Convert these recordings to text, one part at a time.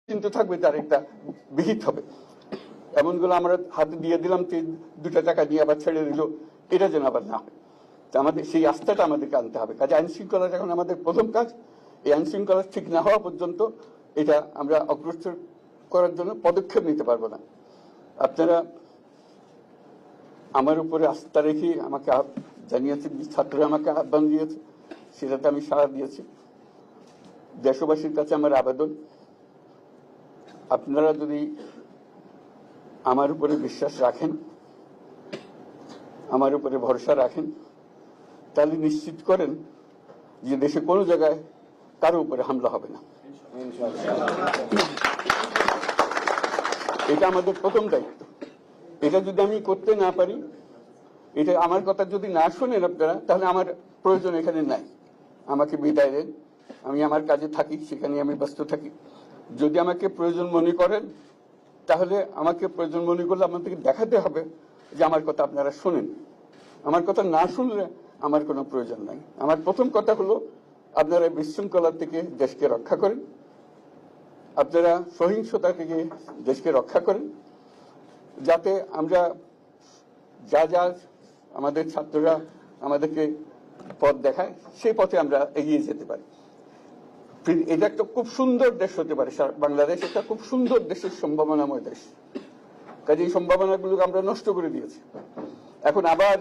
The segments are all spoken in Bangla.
কিন্তু থাকবে, তার একটা বিহিত হবে। এমনগুলো আমরা হাতে দিয়ে দিলাম, 2 টাকা দিয়ে আবার ছেড়ে দিল, এটা যেন আবার না হয়। আমাদের সেই আস্থাটা আমাদেরকে আনতে হবে। কাজে আইন শৃঙ্খলাটা এখন আমাদের প্রথম কাজ। এই আইন শৃঙ্খলা ঠিক না হওয়া পর্যন্ত এটা আমরা অগ্রসর করার জন্য পদক্ষেপ নিতে পারবো না। আপনারা আমার উপরে আস্থা রেখে আমাকে জানিয়েছে, ছাত্ররা আমাকে আহ্বান দিয়েছে, সেটাতে আমি সাড়া দিয়েছি। দেশবাসীর কাছে আমার আবেদন, আপনারা যদি আমার উপরে বিশ্বাস রাখেন, আমার উপরে ভরসা রাখেন, তাহলে নিশ্চিত করেন যে দেশে কোনো জায়গায় কারো উপরে হামলা হবে না। এটা আমাদের প্রথম দায়িত্ব। এটা যদি আমি করতে না পারি, এটা আমার কথা যদি না শোনেন আপনারা, তাহলে আমার প্রয়োজন এখানে নাই। আমাকে বিদায় দেন, আমি আমার কাজে থাকি, সেখানে আমি ব্যস্ত থাকি। যদি আমাকে প্রয়োজন মনে করেন, তাহলে আমাকে প্রয়োজন মনে করলে আপনাদেরকে দেখাতে হবে যে আমার কথা আপনারা শোনেন। আমার কথা না শুনলে আমার কোনো প্রয়োজন নাই। আমার প্রথম কথা হলো, আপনারা বিশৃঙ্খলা থেকে দেশকে রক্ষা করেন, আপনারা সহিংসতা থেকে দেশকে রক্ষা করেন, যাতে আমরা যা যা আমাদের ছাত্ররা আমাদেরকে পথ দেখায়, সেই পথে আমরা এগিয়ে যেতে পারি। এটা একটা খুব সুন্দর দেশ হতে পারে। বাংলাদেশ একটা খুব সুন্দর দেশের সম্ভাবনাময় দেশ। কাজে এই সম্ভাবনাগুলোকে আমরা নষ্ট করে দিয়েছি। এখন আবার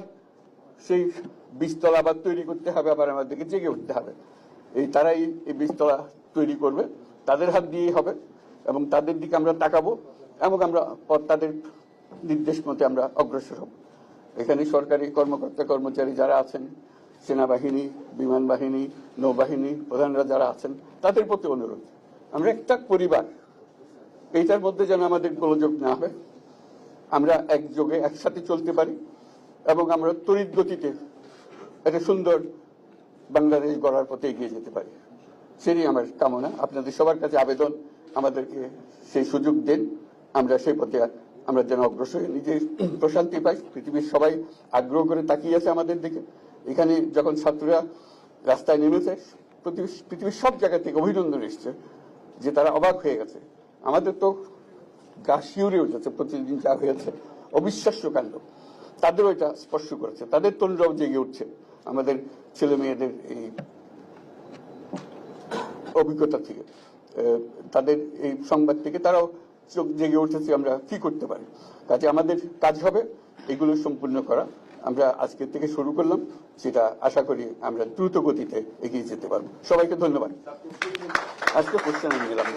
সেই বীজতলা আবার তৈরি করতে হবে, আবার আমাদেরকে জেগে উঠতে হবে। তারাই এই বীজতলা তৈরি করবে, তাদের হাত দিয়েই হবে, এবং তাদের দিকে আমরা তাকাবো, এবং আমরা তাদের নির্দেশ মতে আমরা অগ্রসর হব। এখানে সরকারি কর্মকর্তা কর্মচারী যারা আছেন, সেনাবাহিনী, বিমান বাহিনী, নৌবাহিনী প্রধানরা যারা আছেন, তাদের প্রতি অনুরোধ, আমরা একটা পরিবার, এইটার মধ্যে যেন আমাদের গোলযোগ না হয়, আমরা একযোগে একসাথে চলতে পারি, এবং আমরা তড়িৎ গতিতে একটা সুন্দর বাংলাদেশ গড়ার পথে এগিয়ে যেতে পারি। সেটাই আমার কামনা। আপনাদের সবার কাছে আবেদন, আমাদেরকে সেই সুযোগ দেন, আমরা সেই পথে আমরা যেন অগ্রসর হয়ে নিজে প্রশান্তি পাই। পৃথিবীর সবাই আগ্রহ করে তাকিয়ে আছে আমাদের দিকে। এখানে যখন ছাত্ররা রাস্তায় নেমেছে, পৃথিবীর সব জায়গা থেকে অভিনন্দন এসছে, যে তারা অবাক হয়ে গেছে। আমাদের তো গা শিউরে উঠেছে, প্রতিদিন যা হয়েছে অবিশ্বাস্য কাণ্ড। তাদেরও এটা স্পর্শ করেছে, তাদের তরুণরাও জেগে উঠছে আমাদের ছেলে মেয়েদের এই অভিজ্ঞতা থেকে, তাদের এই সংবাদ থেকে তারাও চোখ জেগে উঠেছে আমরা কি করতে পারি। কাজে আমাদের কাজ হবে এগুলো সম্পূর্ণ করা। আমরা আজকে থেকে শুরু করলাম, সেটা আশা করি আমরা দ্রুত গতিতে এগিয়ে যেতে পারবো। সবাইকে ধন্যবাদ। আজকে কোশ্চেন নিলাম।